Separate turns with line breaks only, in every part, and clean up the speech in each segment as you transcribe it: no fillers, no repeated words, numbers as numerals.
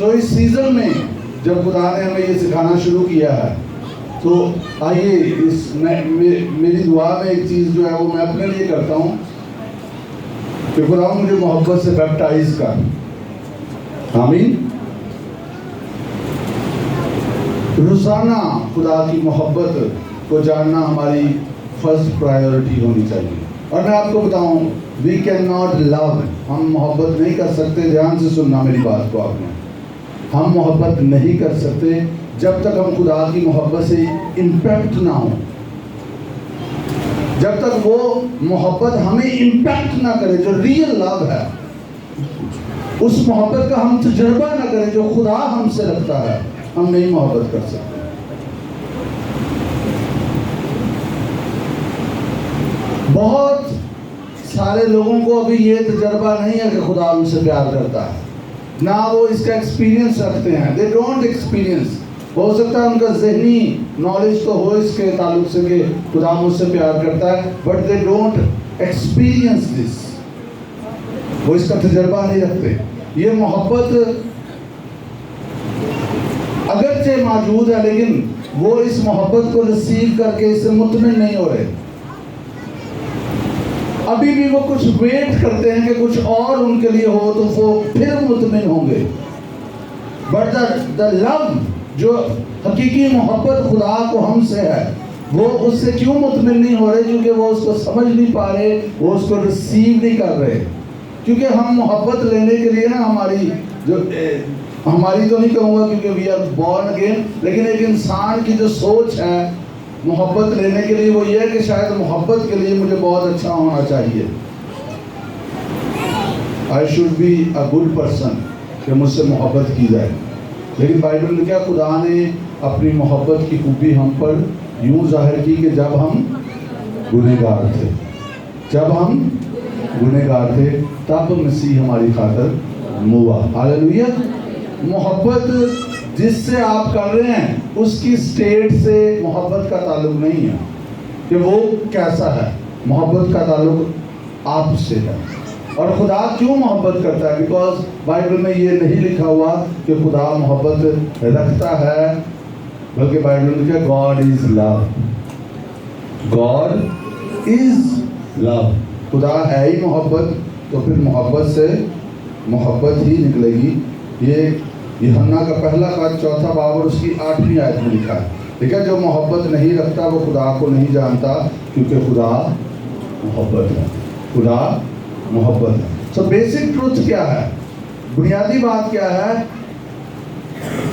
تو اس سیزن میں جب خدا نے ہمیں یہ سکھانا شروع کیا ہے تو آئیے میری دعا میں ایک چیز جو ہے وہ میں اپنے لیے کرتا ہوں کہ خدا مجھے محبت سے بیپٹائز کر. آمین. روزانہ خدا کی محبت کو جاننا ہماری فرسٹ پرائیورٹی ہونی چاہیے. اور میں آپ کو بتاؤں وی کین ناٹ لو، ہم محبت نہیں کر سکتے. دھیان سے سننا میری بات کو آپ نے. ہم محبت نہیں کر سکتے جب تک ہم خدا کی محبت سے امپیکٹ نہ ہوں، جب تک وہ محبت ہمیں امپیکٹ نہ کرے جو ریئل لو ہے، اس محبت کا ہم تجربہ نہ کریں جو خدا ہم سے رکھتا ہے، ہم نہیں محبت کر سکتے. بہت سارے لوگوں کو ابھی یہ تجربہ نہیں ہے کہ خدا ان سے پیار کرتا ہے، نہ وہ اس کا ایکسپیرینس رکھتے ہیں. They don't experience. ہو سکتا ہے ان کا ذہنی نالج تو ہو اس کے تعلق سے کہ خدا مجھ سے پیار کرتا ہے، but they don't experience this. وہ اس کا تجربہ نہیں رکھتے. یہ محبت اگرچہ موجود ہے لیکن وہ اس محبت کو ریسیو کر کے اس سے مطمئن نہیں ہو رہے. ابھی بھی وہ کچھ ویٹ کرتے ہیں کہ کچھ اور ان کے لیے ہو تو وہ پھر مطمئن ہوں گے. بٹ دا لو، جو حقیقی محبت خدا کو ہم سے ہے، وہ اس سے کیوں مطمئن نہیں ہو رہے؟ کیونکہ وہ اس کو سمجھ نہیں پا رہے، وہ اس کو ریسیو نہیں کر رہے. کیونکہ ہم محبت لینے کے لیے نا ہماری تو نہیں کہوں گا کیونکہ وی آر بورن اگین، لیکن ایک انسان کی جو سوچ ہے محبت لینے کے لیے وہ یہ ہے کہ شاید محبت کے لیے مجھے بہت اچھا ہونا چاہیے. I should be a good person کہ مجھ سے محبت کی جائے. لیکن بائبل میں کیا خدا نے اپنی محبت کی خوبی ہم پر یوں ظاہر کی کہ جب ہم گنہگار تھے، تب مسیح ہماری خاطر موا. ہاللیلویا. محبت جس سے آپ کر رہے ہیں اس کی سٹیٹ سے محبت کا تعلق نہیں ہے کہ وہ کیسا ہے. محبت کا تعلق آپ سے ہے. اور خدا کیوں محبت کرتا ہے؟ بیکاز بائبل میں یہ نہیں لکھا ہوا کہ خدا محبت رکھتا ہے، بلکہ بائبل میں کیا God is love. God is لو. خدا ہے ہی محبت، تو پھر محبت سے محبت ہی نکلے گی. یہ یوحنا کا پہلا خط 4 باب اور اس کی 8ویں آیت میں لکھا ہے. ٹھیک ہے. جو محبت نہیں رکھتا وہ خدا کو نہیں جانتا، کیونکہ خدا محبت ہے. خدا محبت ہے. سو بیسک ٹروتھ کیا ہے؟ بنیادی بات کیا ہے؟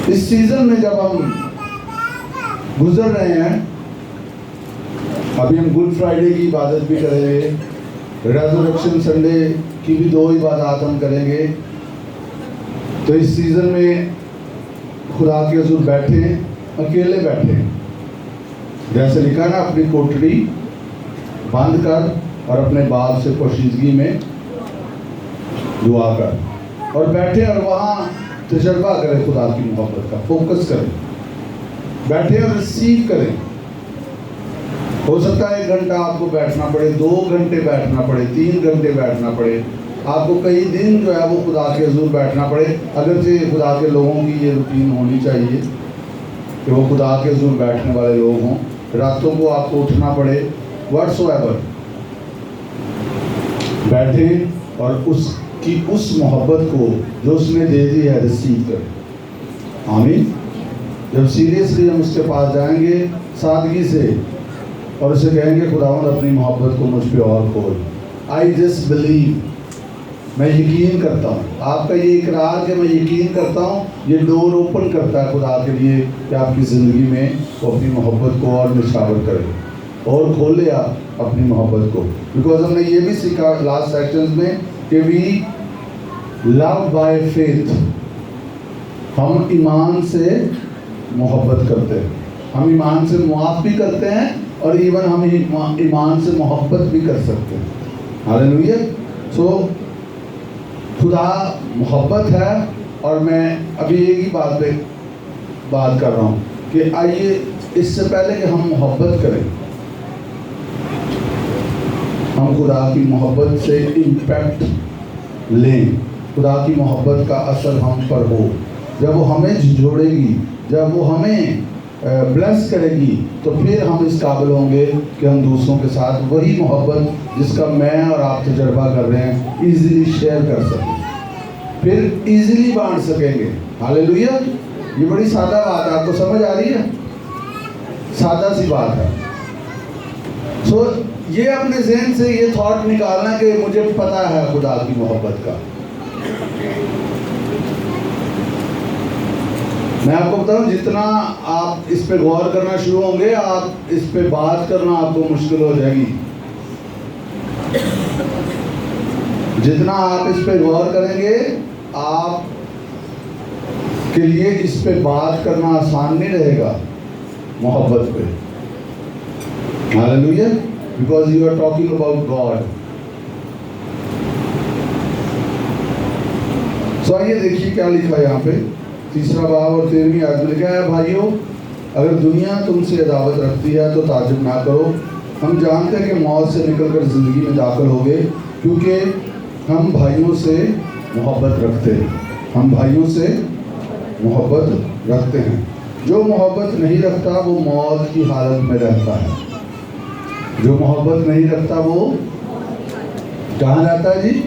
اس سیزن میں جب ہم گزر رہے ہیں، ابھی ہم گڈ فرائیڈے کی عبادت بھی کریں گے، ریزریکشن سنڈے کی بھی 2 عبادات ہم کریں گے. تو اس سیزن میں خدا کے حضور بیٹھیں، اکیلے بیٹھیں، جیسے لکھا نا اپنی کوٹڑی بند کر اور اپنے باپ سے پوشیدگی میں دعا کر، اور بیٹھیں اور وہاں تجربہ کریں خدا کی محبت کا. فوکس کریں، بیٹھیں اور ریسیو کریں. ہو سکتا ہے 1 گھنٹہ آپ کو بیٹھنا پڑے، 2 گھنٹے بیٹھنا پڑے، 3 گھنٹے بیٹھنا پڑے، آپ کو کئی دن جو ہے وہ خدا کے حضور بیٹھنا پڑے. اگرچہ خدا کے لوگوں کی یہ روٹین ہونی چاہیے کہ وہ خدا کے حضور بیٹھنے والے لوگ ہوں. راتوں کو آپ کو اٹھنا پڑے، واٹس ایور بیٹھیں اور اس کی اس محبت کو جو اس نے دے دی ہے ریسیو کریں. آمین. جب سیریسلی ہم اس کے پاس جائیں گے سادگی سے اور اسے کہیں گے خداوند اپنی محبت کو مجھ پہ اور کھول. آئی جسٹ بلیو، میں یقین کرتا ہوں. آپ کا یہ اقرار کہ میں یقین کرتا ہوں، یہ ڈور اوپن کرتا ہے خدا کے لیے کہ آپ کی زندگی میں وہ اپنی محبت کو اور نشاور کرے اور کھولے آپ اپنی محبت کو. بیکاز ہم نے یہ بھی سیکھا لاسٹ سیکشنز میں کہ وی لو بائی فیتھ. ہم ایمان سے محبت کرتے ہیں، ہم ایمان سے معاف بھی کرتے ہیں، اور ایون ہم ایمان سے محبت بھی کر سکتے ہیں. ہاللیلویا. سو خدا محبت ہے. اور میں ابھی ایک ہی بات پہ بات کر رہا ہوں کہ آئیے اس سے پہلے کہ ہم محبت کریں، ہم خدا کی محبت سے امپیکٹ لیں، خدا کی محبت کا اثر ہم پر ہو. جب وہ ہمیں جھنجھوڑے گی، جب وہ ہمیں بلیس کرے گی، تو پھر ہم اس قابل ہوں گے کہ ہم دوسروں کے ساتھ وہی محبت جس کا میں اور آپ تجربہ کر رہے ہیں ایزیلی شیئر کر سکیں، پھر ایزیلی بانٹ سکیں گے۔ ہاللیلویا! یہ بڑی سادہ بات ہے، آپ کو سمجھ آ رہی ہے؟ سادہ سی بات ہے۔ سو یہ اپنے ذہن سے یہ تھاٹ نکالنا کہ مجھے پتہ ہے خدا کی محبت کا۔ میں آپ کو بتاؤں، جتنا آپ اس پہ غور کرنا شروع ہوں گے، آپ اس پہ بات کرنا آپ کو مشکل ہو جائے گی۔ جتنا آپ اس پہ غور کریں گے، آپ کے لیے اس پہ بات کرنا آسان نہیں رہے گا، محبت پہ۔ Hallelujah! Because you are talking about God. So آئیے دیکھیے کیا لکھا ہے یہاں پہ، تیسرا باب اور 13ویں آیت میں لکھا ہے، بھائیو اگر دنیا تم سے عداوت رکھتی ہے تو تعجب نہ کرو، ہم جانتے ہیں کہ موت سے نکل کر زندگی میں داخل ہو گئے، کیونکہ ہم بھائیوں سے محبت رکھتے ہیں۔ ہم بھائیوں سے محبت رکھتے ہیں۔ جو محبت نہیں رکھتا وہ موت کی حالت میں رہتا ہے۔ جو محبت نہیں رکھتا وہ کہاں رہتا ہے جی؟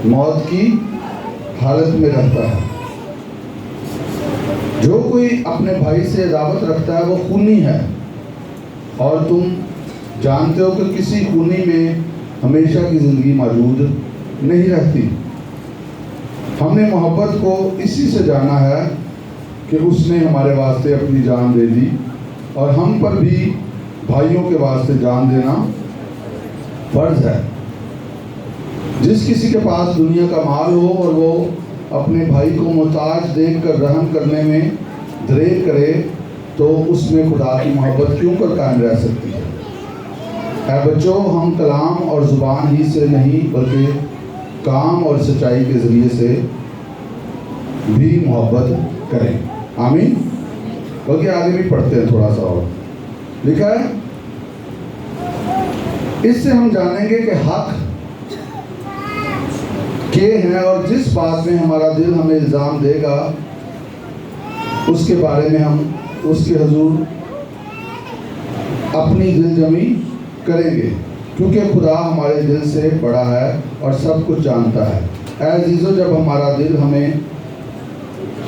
موت کی حالت میں رہتا ہے۔ جو کوئی اپنے بھائی سے عداوت رکھتا ہے وہ خونی ہے، اور تم جانتے ہو کہ کسی خونی میں ہمیشہ کی زندگی موجود نہیں رہتی۔ ہم نے محبت کو اسی سے جانا ہے کہ اس نے ہمارے واسطے اپنی جان دے دی، اور ہم پر بھی بھائیوں کے واسطے جان دینا فرض ہے۔ جس کسی کے پاس دنیا کا مال ہو اور وہ اپنے بھائی کو محتاج دیکھ کر رحم کرنے میں دریغ کرے، تو اس میں خدا کی محبت کیوں کر قائم رہ سکتی ہے؟ اے بچوں، ہم کلام اور زبان ہی سے نہیں بلکہ کام اور سچائی کے ذریعے سے بھی محبت کریں۔ آمین۔ بلکہ آگے بھی پڑھتے ہیں تھوڑا سا اور لکھا ہے، اس سے ہم جانیں گے کہ حق کے ہیں، اور جس بات میں ہمارا دل ہمیں الزام دے گا اس کے بارے میں ہم اس کے حضور اپنی دل جمی کریں گے، کیونکہ خدا ہمارے دل سے بڑا ہے اور سب کچھ جانتا ہے۔ اے عزیزو، جب ہمارا دل ہمیں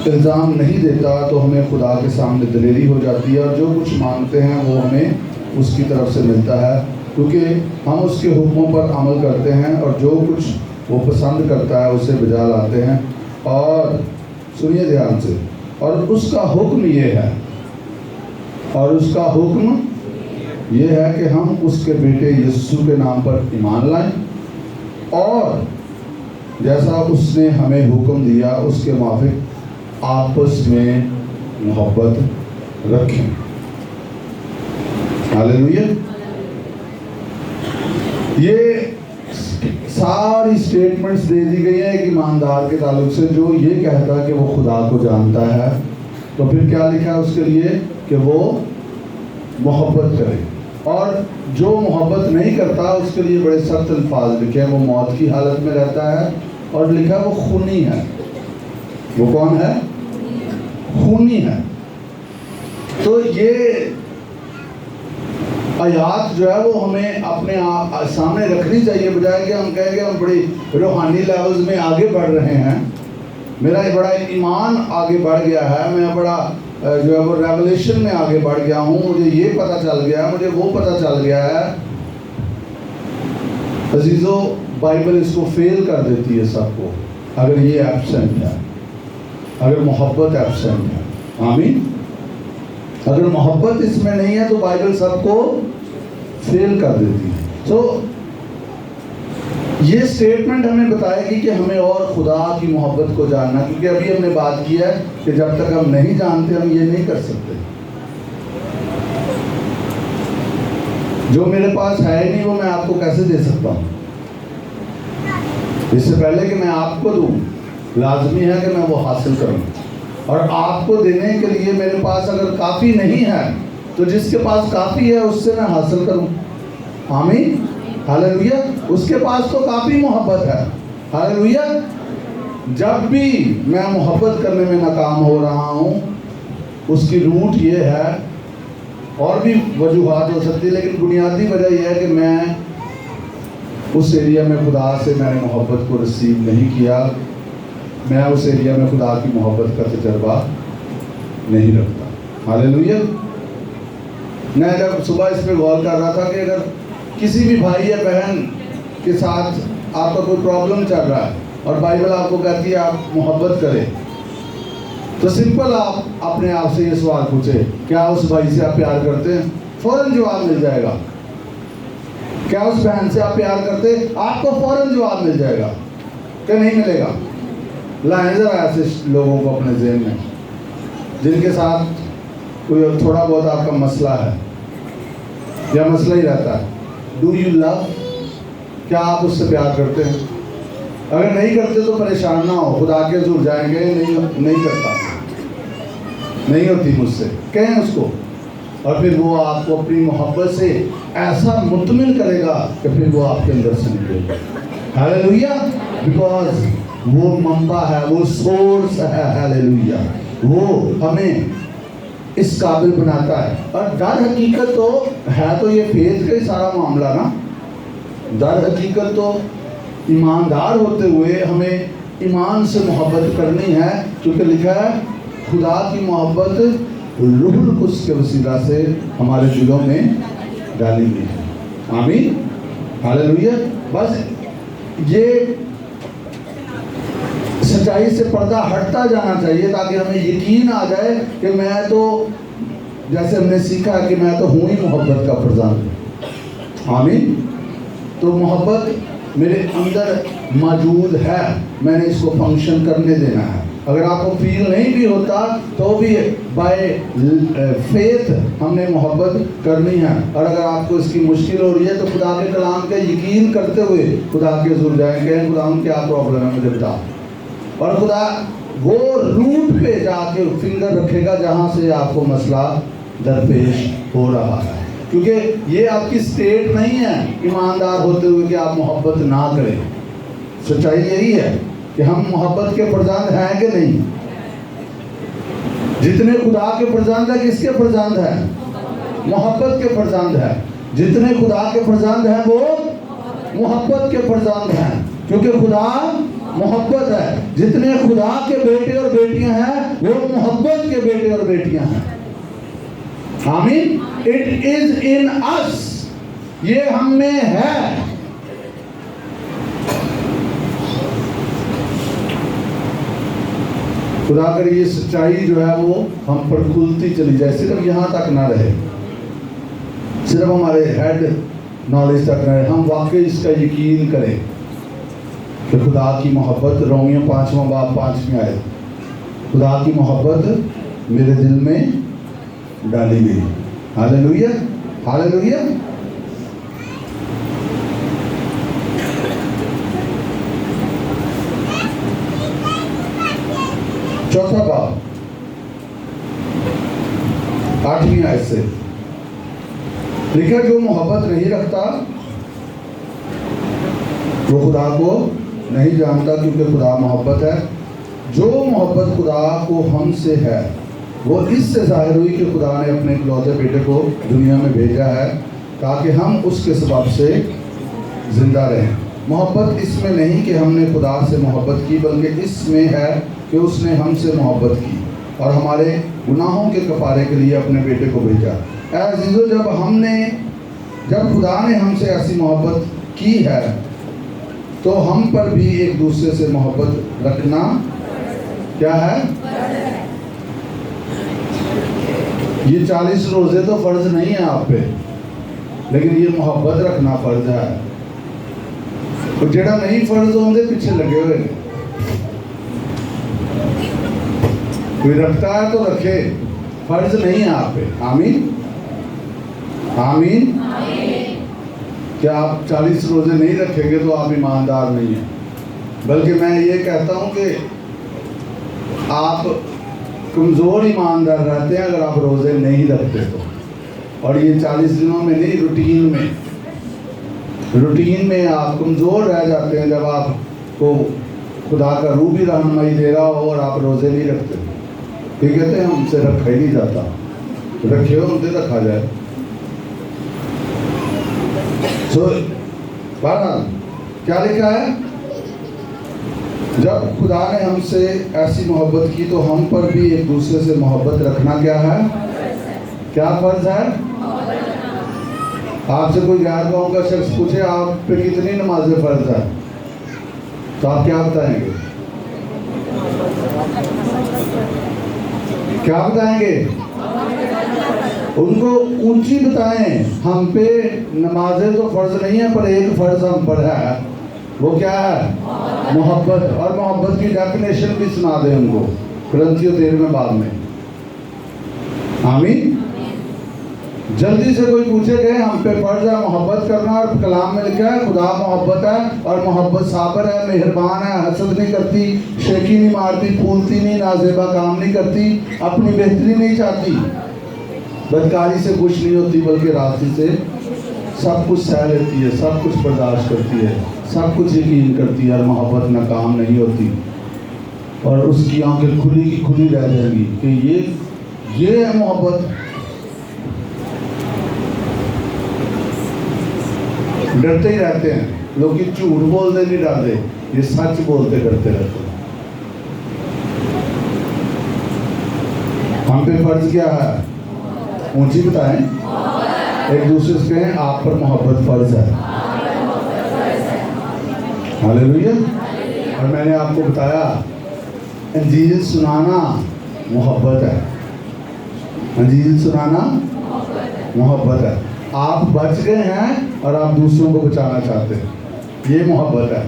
الزام نہیں دیتا تو ہمیں خدا کے سامنے دلیری ہو جاتی ہے، اور جو کچھ مانگتے ہیں وہ ہمیں اس کی طرف سے ملتا ہے، کیونکہ ہم اس کے حکموں پر عمل کرتے ہیں، اور جو کچھ وہ پسند کرتا ہے اسے بجا لاتے ہیں۔ اور سنیے دھیان سے، اور اس کا حکم یہ ہے، اور اس کا حکم یہ ہے کہ ہم اس کے بیٹے یسوع کے نام پر ایمان لائیں، اور جیسا اس نے ہمیں حکم دیا اس کے موافق آپس میں محبت رکھیں۔ ہاللیلویا۔ یہ ساری سٹیٹمنٹس دے دی گئی ہیں ایک ایماندار کے تعلق سے جو یہ کہتا ہے کہ وہ خدا کو جانتا ہے، تو پھر کیا لکھا ہے اس کے لیے کہ وہ محبت کرے، اور جو محبت نہیں کرتا اس کے لیے بڑے سخت الفاظ لکھے ہیں، وہ موت کی حالت میں رہتا ہے، اور لکھا ہے وہ خونی ہے۔ وہ کون ہے؟ خونی ہے۔ تو یہ آیات جو ہے وہ ہمیں اپنے سامنے رکھنی چاہیے، بجائے کہ ہم کہیں کہ ہم بڑی روحانی لیولز میں آگے بڑھ رہے ہیں، میرا بڑا ایمان آگے بڑھ گیا ہے، میں بڑا جو ہے وہ ریولیشن میں آگے بڑھ گیا ہوں، مجھے یہ پتہ چل گیا ہے، مجھے وہ پتہ چل گیا ہے۔ عزیزو، بائبل اس کو فیل کر دیتی ہے سب کو، اگر یہ ایبسنٹ ہے، اگر محبت ایبسنٹ ہے۔ آمین۔ اگر محبت اس میں نہیں ہے تو بائبل سب کو فیل کر دیتی ہے۔ تو یہ سٹیٹمنٹ ہمیں بتائے گی کہ ہمیں اور خدا کی محبت کو جاننا، کیونکہ ابھی ہم نے بات کی ہے کہ جب تک ہم نہیں جانتے ہم یہ نہیں کر سکتے۔ جو میرے پاس ہے ہی نہیں وہ میں آپ کو کیسے دے سکتا ہوں؟ اس سے پہلے کہ میں آپ کو دوں، لازمی ہے کہ میں وہ حاصل کروں، اور آپ کو دینے کے لیے میرے پاس اگر کافی نہیں ہے تو جس کے پاس کافی ہے اس سے میں حاصل کروں۔ آمین۔ ہاللیلویا۔ اس کے پاس تو کافی محبت ہے۔ ہاللیلویا۔ جب بھی میں محبت کرنے میں ناکام ہو رہا ہوں اس کی روٹ یہ ہے، اور بھی وجوہات ہو سکتی، لیکن بنیادی وجہ یہ ہے کہ میں اس ایریا میں خدا سے میں نے محبت کو ریسیو نہیں کیا، میں اس ایریا میں خدا کی محبت کا تجربہ نہیں رکھتا۔ ہاللیلویا۔ میں جب صبح اس پہ غور کر رہا تھا کہ اگر کسی بھی بھائی یا بہن کے ساتھ آپ کا کوئی پرابلم چل رہا ہے اور بائبل آپ کو کہتی ہے آپ محبت کریں، تو سمپل آپ اپنے آپ سے یہ سوال پوچھیں، کیا اس بھائی سے آپ پیار کرتے ہیں؟ فوراً جواب مل جائے گا۔ کیا اس بہن سے آپ پیار کرتے ہیں؟ آپ کو فوراً جواب مل جائے گا کہ نہیں ملے گا۔ لائیں ذرا ایسے لوگوں کو اپنے ذہن میں جن کے ساتھ کوئی تھوڑا بہت آپ کا مسئلہ ہے یا مسئلہ ہی رہتا ہے۔ Do you love? کیا آپ اس سے پیار کرتے ہیں؟ اگر نہیں کرتے تو پریشان نہ ہو، خدا کے حضور جائیں گے، نہیں کرتا، نہیں ہوتی مجھ سے، کہیں اس کو، اور پھر وہ آپ کو اپنی محبت سے ایسا مطمئن کرے گا کہ پھر وہ آپ کے اندر سے نکلے گا۔ ہاللیلویا۔ بیکاز وہ منبع ہے، وہ سورس ہے، ہاللیلویا، وہ ہمیں اس قابل بناتا ہے۔ اور در حقیقت تو ہے تو یہ فیتھ کا ہی سارا معاملہ نا۔ در حقیقت تو ایماندار ہوتے ہوئے ہمیں ایمان سے محبت کرنی ہے، کیونکہ لکھا ہے خدا کی محبت روح القدس کے وسیلہ سے ہمارے دلوں میں ڈالی گئی ہے۔ آمین، ہاللیلویا۔ بس یہ سچائی سے پردہ ہٹتا جانا چاہیے تاکہ ہمیں یقین آ جائے کہ میں تو، جیسے ہم نے سیکھا کہ میں تو ہوں ہی محبت کا فرزند۔ آمین۔ تو محبت میرے اندر موجود ہے، میں نے اس کو فنکشن کرنے دینا ہے۔ اگر آپ کو فیل نہیں بھی ہوتا تو بھی بائی فیتھ ہم نے محبت کرنی ہے۔ اور اگر آپ کو اس کی مشکل ہو رہی ہے تو خدا کے کلام کا یقین کرتے ہوئے خدا کے حضور جائیں گے، خدا ان کیا پرابلم ہے مجھے بتا، اور خدا وہ روٹ پہ جا کے فنگر رکھے گا جہاں سے آپ کو مسئلہ درپیش ہو رہا ہے۔ کیونکہ یہ آپ کی سٹیٹ نہیں ہے ایماندار ہوتے ہوئے کہ آپ محبت نہ کریں۔ سچائی یہی ہے کہ ہم محبت کے فرزند ہیں کہ نہیں؟ جتنے خدا کے فرزند ہیں، کس کے فرزند ہیں؟ محبت کے فرزند ہیں۔ جتنے خدا کے فرزند ہیں وہ محبت کے فرزند ہیں، کیونکہ خدا محبت ہے۔ جتنے خدا کے بیٹے اور بیٹیاں ہیں وہ محبت کے بیٹے اور بیٹیاں ہیں۔ آمین۔ اٹ از ان اس، یہ ہم میں ہے۔ خدا کر یہ سچائی جو ہے وہ ہم پر کھلتی چلی جائے، صرف یہاں تک نہ رہے، صرف ہمارے ہیڈ نالج تک نہ رہے، ہم واقعی اس کا یقین کریں کہ خدا کی محبت، رومیو 5واں باب 5ویں آیت، خدا کی محبت میرے دل میں ڈالی گئی۔ ہاللیلویا، ہاللیلویا۔ چوتھا باب 8ویں آیت سے لکھا، جو محبت نہیں رکھتا وہ خدا کو نہیں جانتا، کیونکہ خدا محبت ہے۔ جو محبت خدا کو ہم سے ہے وہ اس سے ظاہر ہوئی کہ خدا نے اپنے اکلوتے بیٹے کو دنیا میں بھیجا ہے تاکہ ہم اس کے سبب سے زندہ رہیں۔ محبت اس میں نہیں کہ ہم نے خدا سے محبت کی، بلکہ اس میں ہے کہ اس نے ہم سے محبت کی اور ہمارے گناہوں کے کفارے کے لیے اپنے بیٹے کو بھیجا۔ اے عزیزو، جب خدا نے ہم سے ایسی محبت کی ہے تو ہم پر بھی ایک دوسرے سے محبت رکھنا کیا ہے؟ یہ 40 روزے تو فرض نہیں ہے آپ پہ، لیکن یہ محبت رکھنا فرض ہے۔ اور جڑا نہیں فرض ہوندے پیچھے لگے ہوئے، کوئی رکھتا ہے تو رکھے، فرض نہیں ہے آپ پہ۔ آمین، آمین۔ کیا آپ 40 روزے نہیں رکھیں گے تو آپ ایماندار نہیں ہیں، بلکہ میں یہ کہتا ہوں کہ آپ کمزور ایماندار رہتے ہیں اگر آپ روزے نہیں رکھتے تو۔ اور یہ 40 دنوں میں نہیں، روٹین میں آپ کمزور رہ جاتے ہیں جب آپ کو خدا کا روح بھی رہنمائی دے رہا ہو اور آپ روزے نہیں رکھتے. یہ کہتے ہیں ہم سے رکھا ہی نہیں جاتا. رکھے ہو ہم سے رکھا جائے. بہرحال کیا لکھا ہے؟ جب خدا نے ہم سے ایسی محبت کی تو ہم پر بھی ایک دوسرے سے محبت رکھنا کیا ہے؟ کیا فرض ہے؟ آپ سے کوئی غیر قوم کا شخص پوچھے آپ پہ کتنی نمازیں فرض ہے تو آپ کیا بتائیں گے؟ کیا بتائیں گے؟ ان کو اونچی بتائیں. ہم پہ نمازیں تو فرض نہیں ہے پر ایک فرض ہم پر ہے. وہ کیا ہے؟ محبت. اور محبت کی ڈیفینیشن بھی سنا دیں ان کو کرنتھیوں 13 باب میں. آمین. جلدی سے کوئی پوچھے کہ ہم پہ فرض ہے محبت کرنا اور کلام میں لکھا ہے خدا محبت ہے اور محبت صابر ہے، مہربان ہے، حسد نہیں کرتی، شیخی نہیں مارتی، پھولتی نہیں، نازیبا کام نہیں کرتی، اپنی بہتری نہیں چاہتی، بدکاری سے خوش نہیں ہوتی بلکہ راضی سے سب کچھ سہ لیتی ہے، سب کچھ برداشت کرتی ہے، سب کچھ یقین کرتی ہے اور محبت ناکام نہیں ہوتی. اور اس کی آنکھیں کھلی کی کھلی رہ جائیں گی کہ یہ ہے محبت. ڈرتے ہی رہتے ہیں لوگ کہ جھوٹ بولتے نہیں ڈرتے، یہ سچ بولتے کرتے رہتے ہیں. ہم پہ فرض کیا ہے؟ اونچی بتائیں. ایک دوسرے سے کہیں آپ پر محبت فرض ہے. ہاللیلویا. اور میں نے آپ کو بتایا انجیل سنانا محبت ہے. انجیل سنانا محبت ہے. آپ بچ گئے ہیں اور آپ دوسروں کو بچانا چاہتے ہیں، یہ محبت ہے.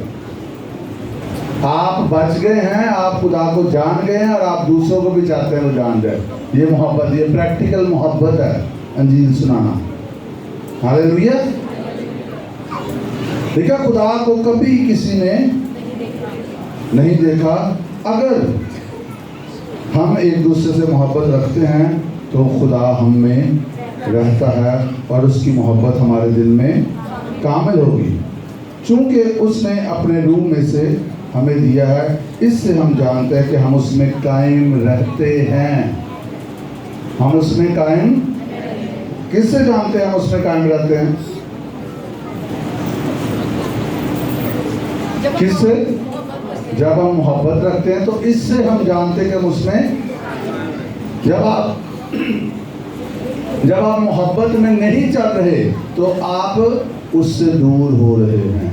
آپ بچ گئے ہیں، آپ خدا کو جان گئے ہیں اور آپ دوسروں کو بھی چاہتے ہیں وہ جان جائے. یہ محبت، یہ پریکٹیکل محبت ہے انجیل سنانا. ہاللیلویا. دیکھا خدا کو کبھی کسی نے نہیں دیکھا. اگر ہم ایک دوسرے سے محبت رکھتے ہیں تو خدا ہم میں رہتا ہے اور اس کی محبت ہمارے دل میں کامل ہوگی. چونکہ اس نے اپنے روح میں سے ہمیں دیا ہے، اس سے ہم جانتے ہیں کہ ہم اس میں قائم رہتے ہیں. ہم اس میں قائم کس سے جانتے ہیں ہم اس میں قائم رہتے ہیں؟ کس سے؟ جب ہم محبت رکھتے ہیں تو اس سے ہم جانتے ہیں کہ ہم اس میں. جب آپ محبت میں نہیں چل رہے تو آپ اس سے دور ہو رہے ہیں.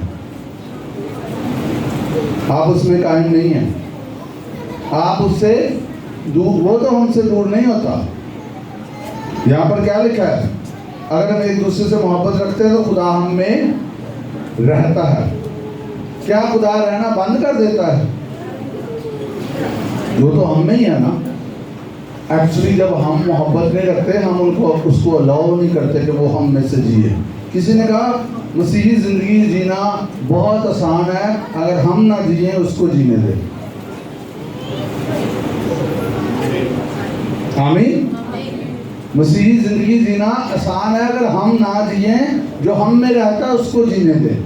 آپ اس میں قائم نہیں ہیں، آپ اس سے دور. وہ تو ہم سے دور نہیں ہوتا. یہاں پر کیا لکھا ہے؟ اگر ہم ایک دوسرے سے محبت رکھتے ہیں تو خدا ہم میں رہتا ہے. کیا خدا رہنا بند کر دیتا ہے؟ وہ تو ہم میں ہی ہے نا. ایکچولی جب ہم محبت نہیں رکھتے ہم اس کو الاؤ نہیں کرتے کہ وہ ہم میں سے جیے. کسی نے کہا مسیحی زندگی جینا بہت آسان ہے، اگر ہم نہ جیئیں اس کو جینے دیں. آمین. مسیحی زندگی جینا آسان ہے اگر ہم نہ جیئیں، جو ہم میں رہتا ہے اس کو جینے دیں.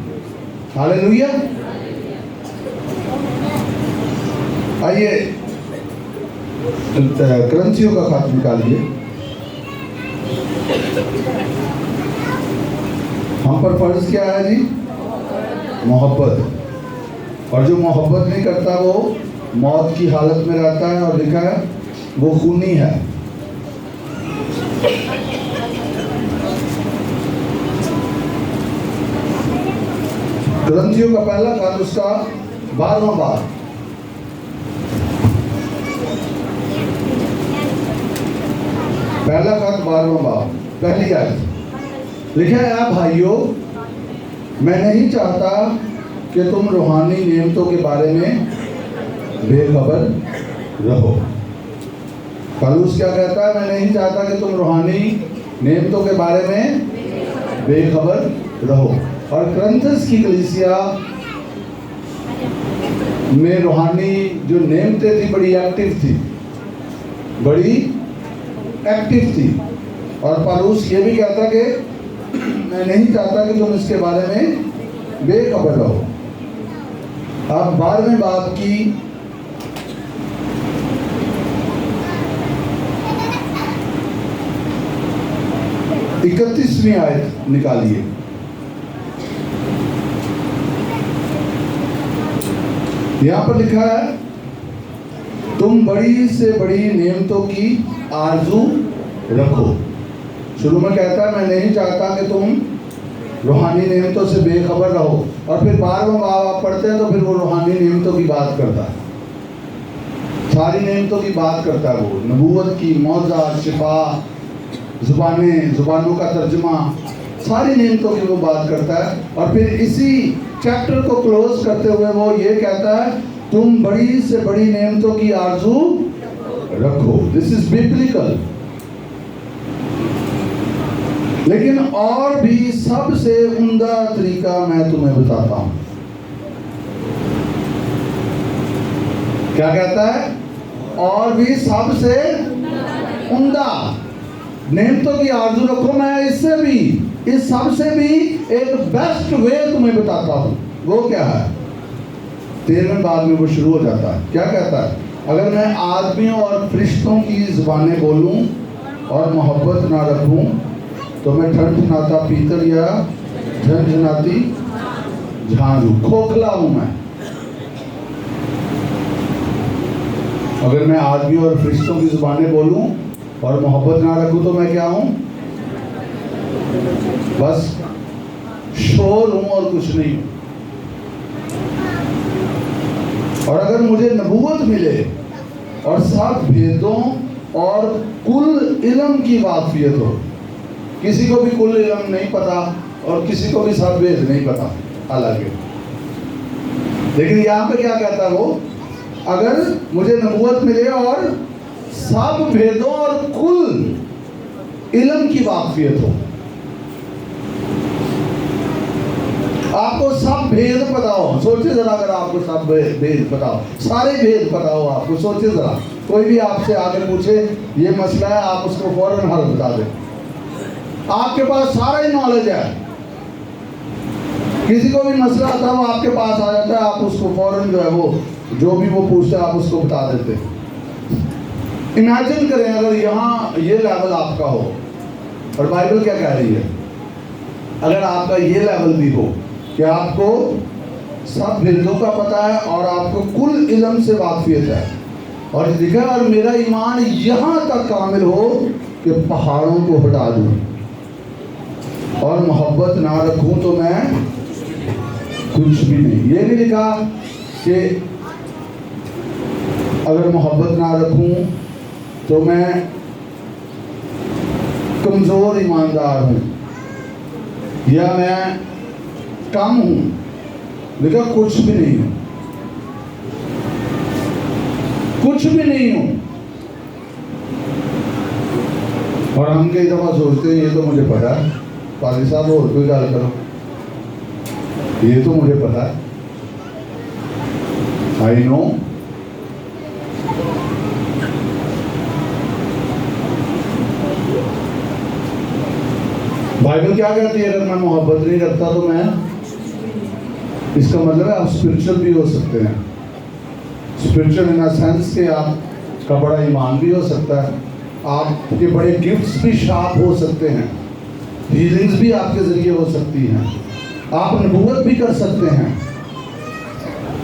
ہاللیلویا. آئیے کرنتھیوں کا خط نکالیے. ہم پر فرض کیا ہے جی؟ محبت. اور جو محبت نہیں کرتا وہ موت کی حالت میں رہتا ہے اور لکھا ہے وہ خونی ہے. کرنتھیوں کا پہلا خط اس کا 12واں باب. پہلا خط 12واں باب پہلی آیت لکھا ہے اے بھائیو میں نہیں چاہتا کہ تم روحانی نعمتوں کے بارے میں بے خبر رہو. پالوس کیا کہتا ہے؟ میں نہیں چاہتا کہ تم روحانی نعمتوں کے بارے میں بے خبر رہو. اور کرنتھس کی کلیسیا میں روحانی جو نعمتیں تھی بڑی ایکٹیو تھی. اور پالوس یہ بھی کہتا کہ میں نہیں چاہتا کہ تم اس کے بارے میں بے خبر رہو. اب 12ویں باب کی 31ویں آیت نکالیے. یہاں پر لکھا ہے تم بڑی سے بڑی نعمتوں کی آرزو رکھو. شروع میں کہتا ہے میں نہیں چاہتا کہ تم روحانی نعمتوں سے بے خبر رہو، اور پھر 12واں باب آپ پڑھتے ہیں تو پھر وہ روحانی نعمتوں کی بات کرتا ہے، ساری نعمتوں کی بات کرتا ہے. وہ نبوت کی، معجزات، شفا، زبانوں کا ترجمہ، ساری نعمتوں کی وہ بات کرتا ہے. اور پھر اسی چیپٹر کو کلوز کرتے ہوئے وہ یہ کہتا ہے تم بڑی سے بڑی نعمتوں کی آرزو رکھو. دس از ببلیکل. لیکن اور بھی سب سے عمدہ طریقہ میں تمہیں بتاتا ہوں. کیا کہتا ہے؟ اور بھی سب سے عمدہ نعمتوں کی آرزو رکھو. میں اس سے بھی، اس سب سے بھی ایک بیسٹ وے تمہیں بتاتا ہوں. وہ کیا ہے؟ 13ویں باب میں وہ شروع ہو جاتا ہے. کیا کہتا ہے؟ اگر میں آدمیوں اور فرشتوں کی زبانیں بولوں اور محبت نہ رکھوں تو میں ٹھنٹھناتا پیتل یا جھنجھناتی جھانجھ ہوں، کھوکھلا ہوں میں. اگر میں آدمیوں اور فرشتوں کی زبانیں بولوں اور محبت نہ رکھوں تو میں کیا ہوں؟ بس شور ہوں اور کچھ نہیں ہوں. اور اگر مجھے نبوت ملے اور سب بھیدوں اور کل علم کی واقفیت ہو، کسی کو بھی کل علم نہیں پتا اور کسی کو بھی سب بھید نہیں پتا حالانکہ، لیکن یہاں پہ کیا کہتا ہے وہ؟ اگر مجھے نبوت ملے اور سب بھیدوں اور کل علم کی واقفیت ہو. آپ کو سب بھید پتا ہو. سوچے ذرا اگر آپ کو سب بھید پتا ہو، سارے بھید پتا ہو آپ کو. سوچے ذرا کوئی بھی آپ سے آگے پوچھے یہ مسئلہ ہے، آپ اس کو فوراً حل بتا دیں. آپ کے پاس سارا ہی نالج ہے. کسی کو بھی مسئلہ آتا ہے وہ آپ کے پاس آ جاتا ہے، آپ اس کو فوراً جو ہے وہ جو بھی وہ پوچھتا ہے آپ اس کو بتا دیتے. امیجن کریں اگر یہاں یہ لیول آپ کا ہو. اور بائبل کیا کہہ رہی ہے؟ اگر آپ کا یہ لیول بھی ہو کہ آپ کو سب بھیدوں کا پتہ ہے اور آپ کو کل علم سے واقفیت ہے، اور لکھا اور میرا ایمان یہاں تک کامل ہو کہ پہاڑوں کو ہٹا دوں اور محبت نہ رکھوں تو میں کچھ بھی نہیں. یہ نہیں لکھا کہ اگر محبت نہ رکھوں تو میں کمزور ایماندار ہوں یا میں کم ہوں. لکھا کچھ بھی نہیں ہوں، کچھ بھی نہیں ہوں. اور ہم کئی دفعہ سوچتے ہیں یہ تو مجھے پتا ہے، پادری صاحب اور کوئی گال کرو، یہ تو مجھے پتا ہے، آئی نو. بائبل کیا کہتی ہے؟ اگر میں محبت نہیں رکھتا تو میں، اس کا مطلب ہے آپ اسپرچل بھی ہو سکتے ہیں. اسپرچل ان سینس کہ آپ کا بڑا ایمان بھی ہو سکتا ہے، آپ کے بڑے گفٹس بھی شارپ ہو سکتے ہیں، ہیلنگز بھی آپ کے ذریعے ہو سکتی ہیں، آپ نبوت بھی کر سکتے ہیں،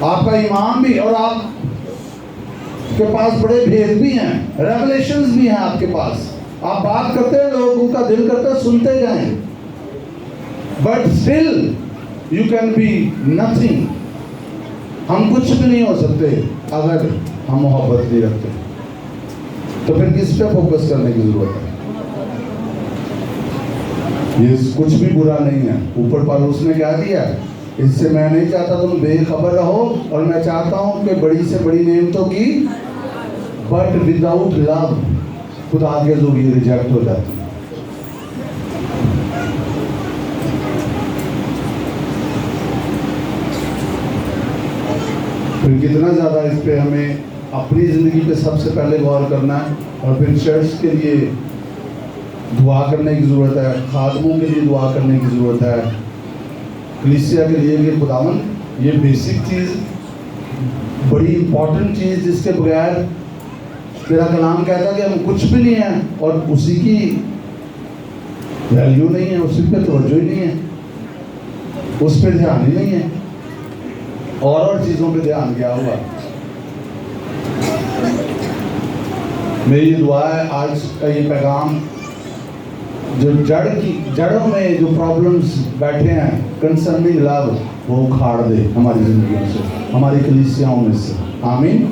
آپ کا ایمان بھی، اور آپ کے پاس بڑے بھید بھی ہیں، ریولیشنز بھی ہیں آپ کے پاس. آپ بات کرتے ہیں لوگوں کا دل کرتا ہے سنتے جائیں، but still you can be nothing. ہم کچھ بھی نہیں ہو سکتے اگر ہم محبت نہیں رکھتے. تو پھر کس پہ فوکس کرنے کی ضرورت ہے؟ یہ کچھ بھی برا نہیں ہے. اوپر پالوس نے کیا دیا؟ اس سے میں نہیں چاہتا تم بے خبر رہو، اور میں چاہتا ہوں کہ بڑی سے بڑی نعمتوں کی، بٹ وداؤٹ لو خدا کے ذریعے ریجیکٹ ہو جاتی ہے. پھر کتنا زیادہ اس پہ ہمیں اپنی زندگی پہ سب سے پہلے غور کرنا ہے، اور پھر چرچ کے لیے دعا کرنے کی ضرورت ہے، خادموں کے لیے دعا کرنے کی ضرورت ہے، کلیسیا کے لیے کہ خداوند یہ بیسک چیز بڑی امپورٹنٹ چیز جس کے بغیر تیرا کلام کہتا کہ ہم کچھ بھی نہیں ہیں، اور اسی کی ویلیو نہیں ہے، اسی پہ توجہ ہی نہیں ہے، اس پہ دھیان ہی نہیں ہے، اور چیزوں پہ دھیان گیا ہوا۔ میری دعا ہے آج کا یہ پیغام جو جڑوں میں جو پرابلمز بیٹھے ہیں کنسرننگ لو، وہ اکھاڑ دے ہماری زندگیوں سے، ہماری کلیسیاؤں میں سے، آمین۔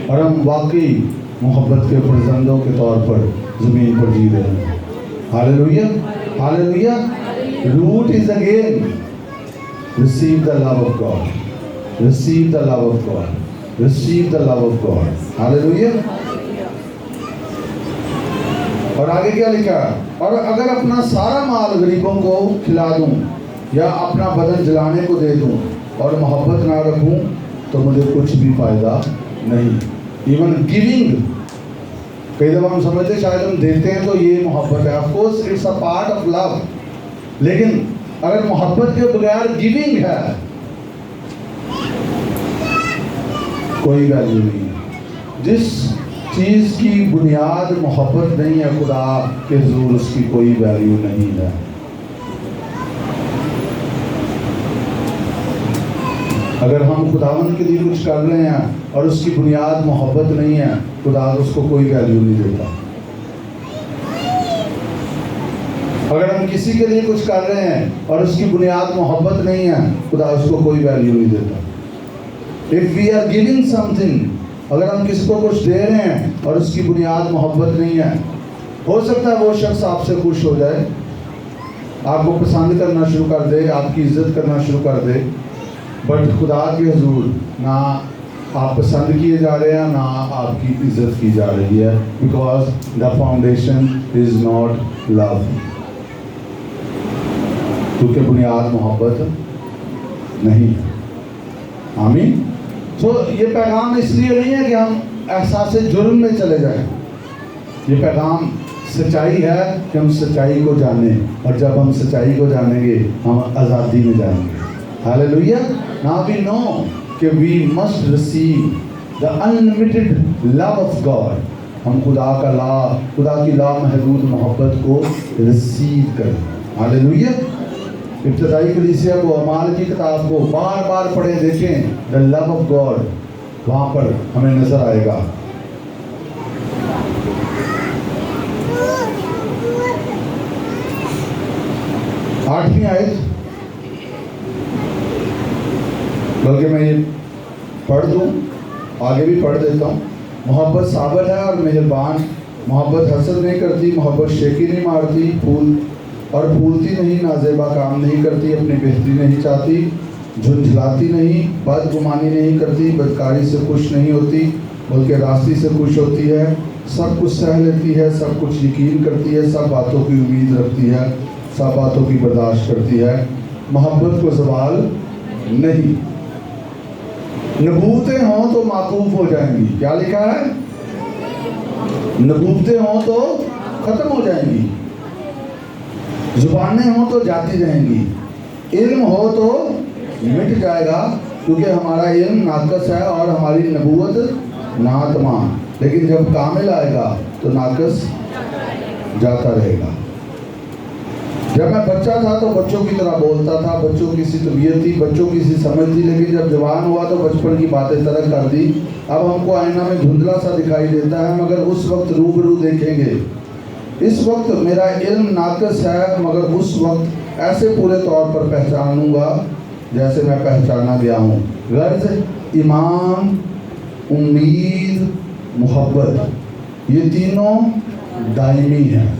اور ہم واقعی محبت کے فرزندوں کے طور پر زمین پر جی رہے ہیں۔ Hallelujah, hallelujah. Root is again receive the love of God, receive the love of God, receive the love of God. ہاللیلویہ۔ اور آگے کیا لکھا ہے؟ اور اگر اپنا سارا مال غریبوں کو کھلا دوں یا اپنا بدن جلانے کو دے دوں اور محبت نہ رکھوں تو مجھے کچھ بھی فائدہ نہیں۔ ایون گیونگ، کئی دفعہ ہم سمجھتے ہیں شاید ہم دیتے ہیں تو یہ محبت ہے، of course it's a part of love, لیکن اگر محبت کے بغیر گیونگ ہے کوئی ویلیو نہیں ہے۔ جس چیز کی بنیاد محبت نہیں ہے خدا کے حضور، اس کی کوئی ویلیو نہیں ہے۔ اگر ہم خداوند کے لیے کچھ کر رہے ہیں اور اس کی بنیاد محبت نہیں ہے، خدا اس کو کوئی ویلیو نہیں دیتا۔ اگر ہم کسی کے لیے کچھ کر رہے ہیں اور اس کی بنیاد محبت نہیں ہے، خدا اس کو کوئی ویلیو نہیں دیتا۔ If we are giving something، اگر ہم کسی کو کچھ دے رہے ہیں اور اس کی بنیاد محبت نہیں ہے، ہو سکتا ہے وہ شخص آپ سے خوش ہو جائے، آپ کو پسند کرنا شروع کر دے، آپ کی عزت کرنا شروع کر دے، بٹ خدا کے حضور نہ آپ پسند کیے جا رہے ہیں، نہ آپ کی عزت کی جا رہی ہے، because the foundation is not love, کیونکہ بنیاد محبت نہیں ہے۔ آمین۔ تو یہ پیغام اس لیے نہیں ہے کہ ہم احساس جرم میں چلے جائیں، یہ پیغام سچائی ہے کہ ہم سچائی کو جانیں، اور جب ہم سچائی کو جانیں گے ہم آزادی میں جائیں گے۔ ہاللیلویہ۔ Now we know کہ we must receive the unlimited love of God، ہم خدا کی لامحدود محبت کو ریسیو کریں۔ ہاللیلویہ۔ ابتدائی کلیسیا کو اعمال کی کتاب کو بار بار پڑھیں، دیکھیں the love of God، وہاں پر ہمیں نظر آئے گا۔ آٹھویں آیت، بلکہ میں یہ پڑھ دوں، آگے بھی پڑھ دیتا ہوں۔ محبت صابر ہے اور مہربان، محبت حسد نہیں کرتی، محبت شیخی نہیں مارتی، پھولتی نہیں، نازیبا کام نہیں کرتی، اپنی بہتری نہیں چاہتی، جھنجھلاتی نہیں، بدگمانی نہیں کرتی، بدکاری سے خوش نہیں ہوتی بلکہ راستی سے خوش ہوتی ہے، سب کچھ سہ لیتی ہے، سب کچھ یقین کرتی ہے، سب باتوں کی امید رکھتی ہے، سب باتوں کی برداشت کرتی ہے، محبت کو زوال نہیں۔ نبوتیں ہوں تو معطوف ہو جائیں گی، کیا لکھا ہے؟ نبوتیں ہوں تو ختم ہو جائیں گی، زبانیں ہوں تو جاتی رہیں گی، علم ہو تو مٹ جائے گا، کیونکہ ہمارا علم ناقص ہے اور ہماری نبوت ناتمام، لیکن جب کامل آئے گا تو ناقص جاتا رہے گا۔ جب میں بچہ تھا تو بچوں کی طرح بولتا تھا، بچوں کی سی طبیعت تھی، بچوں کی سی سمجھ تھی، لیکن جب جوان ہوا تو بچپن کی باتیں ترک کر دی۔ اب ہم کو آئینہ میں دھندلا سا دکھائی دیتا ہے، مگر اس وقت روبرو دیکھیں گے۔ اس وقت میرا علم ناقص ہے، مگر اس وقت ایسے پورے طور پر پہچانوں گا جیسے میں پہچانا گیا ہوں۔ غرض، ایمان، امید، محبت، یہ تینوں دائمی ہیں،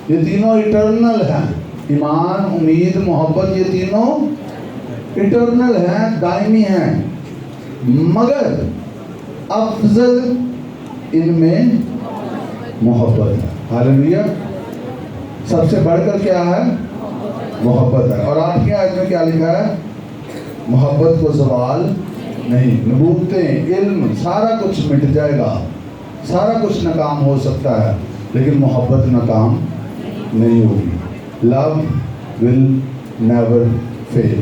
یہ تینوں ایٹرنل ہیں۔ ایمان، امید، محبت، یہ تینوں ایٹرنل ہیں، دائمی ہیں، مگر افضل ان میں محبت ہے۔ ہاللیلویہ۔ سب سے بڑھ کر کیا ہے؟ محبت ہے۔ اور آٹھویں آیت میں کیا لکھا ہے؟ محبت کو زوال نہیں۔ نبوتیں، علم، سارا کچھ مٹ جائے گا، سارا کچھ ناکام ہو سکتا ہے، لیکن محبت ناکام نہیں ہوگی۔ لو ول نیور فیل۔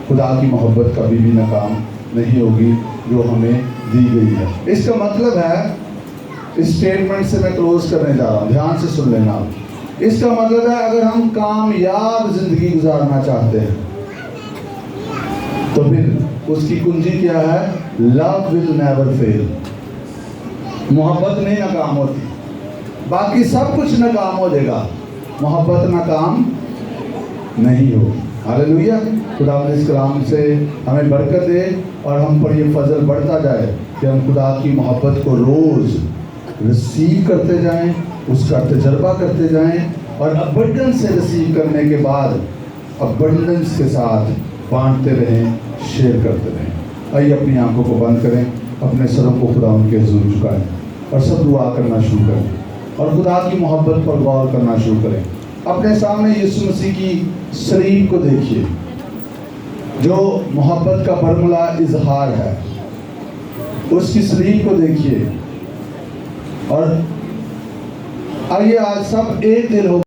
خدا کی محبت کبھی بھی ناکام نہیں ہوگی۔ جو ہمیں دی گئی ہے. اس کا مطلب ہے، اس اسٹیٹمنٹ سے میں کلوز کرنے جا رہا ہوں، دھیان سے سن لینا. اس کا مطلب ہے اگر ہم کامیاب زندگی گزارنا چاہتے ہیں تو پھر اس کی کنجی کیا ہے؟ لو ول نیور فیل. محبت نہیں ناکام ہوتی، باقی سب کچھ ناکام ہو جائے گا، محبت ناکام نہیں ہوگی. ہاللیلویا. خدا اس کلام سے ہمیں برکت دے اور ہم پر یہ فضل بڑھتا جائے کہ ہم خدا کی محبت کو روز ریسیو کرتے جائیں، اس کا تجربہ کرتے جائیں، اور ابنڈنس سے ریسیو کرنے کے بعد ابنڈنس کے ساتھ بانٹتے رہیں، شیئر کرتے رہیں. آئیے اپنی آنکھوں کو بند کریں، اپنے سروں کو خدا ان کے حضور جھکائیں اور سب دعا کرنا شروع کریں اور خدا کی محبت پر غور کرنا شروع کریں. اپنے سامنے یسوع مسیح کی صلیب کو دیکھیے جو محبت کا برملا اظہار ہے. اس کی صلیب کو دیکھیے اور آئیے آج سب ایک دل ہو